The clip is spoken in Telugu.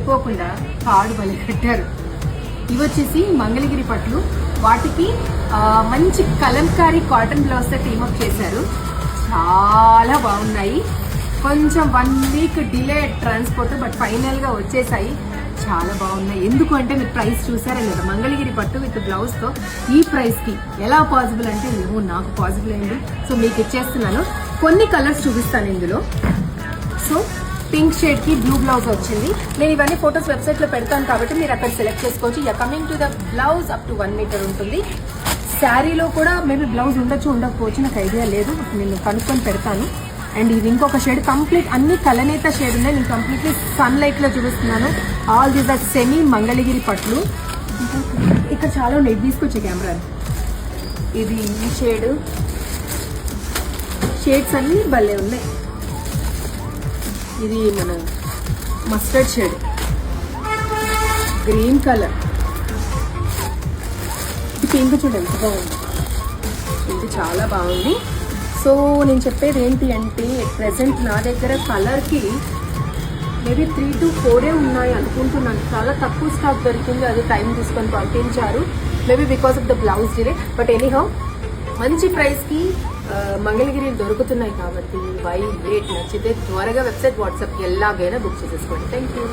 సరిపోకుండా తాడు బలి కట్టారు. ఇవి వచ్చేసి మంగళగిరి పట్లు. వాటికి మంచి కలంకారీ కాటన్ బ్లౌజ్ తో టీమప్ చేశారు. చాలా బాగున్నాయి. కొంచెం 1 week delay transport, but final గా వచ్చేసాయి. చాలా బాగున్నాయి. ఎందుకు అంటే మీరు ప్రైస్ చూసారా లేదా? మంగళగిరి పట్టు విత్ బ్లౌజ్ తో ఈ ప్రైస్ కి ఎలా పాసిబుల్ అంటే ఏమో నాకు పాసిబుల్ అయింది. సో మీకు ఇచ్చేస్తున్నాను. కొన్ని కలర్స్ చూపిస్తాను ఇందులో. సో పింక్ షేడ్ కి బ్లూ బ్లౌజ్ వచ్చింది. నేను ఇవన్నీ ఫొటోస్ వెబ్సైట్ లో పెడతాను కాబట్టి మీరు అక్కడ సెలెక్ట్ చేసుకోవచ్చు. Coming to the blouse up to 1 meter ఉంటుంది. శారీలో కూడా మేబీ బ్లౌజ్ ఉండొచ్చు ఉండకపోవచ్చు, నాకు ఐడియా లేదు. నేను కనుక్కొని పెడతాను. అండ్ ఇది ఇంకొక షేడ్, కంప్లీట్ అన్ని కలనేత షేడ్ ఉన్నాయి. నేను కంప్లీట్లీ సన్ లైట్ లో చూపిస్తున్నాను. All these are semi Mangalagiri పట్లు. ఇక్కడ చాలా ఉన్నాయి, తీసుకొచ్చే కెమెరా. ఇది ఈ షేడ్స్ అన్ని భలే ఉన్నాయి. ఇది మన మస్టర్డ్ షేడ్, గ్రీన్ కలర్, ఇది పింక్ చూడండి ఎంత బాగుంది. ఇది చాలా బాగుంది. సో నేను చెప్పేది ఏంటి అంటే ప్రెసెంట్ నా దగ్గర కలర్కి మేబీ 3 to 4 ఉన్నాయి అనుకుంటున్నాను. చాలా తక్కువ స్టాక్ దొరికింది, అది టైం తీసుకొని పంపించారు. Maybe because of the blouse delay. But anyhow మంచి ప్రైస్కి మంగళగిరి దొరుకుతున్నాయి కాబట్టి వై వెయిట్. నచ్చితే త్వరగా వెబ్సైట్ వాట్సాప్ ఎలాగైనా బుక్ చేసేసుకోండి. Thank you.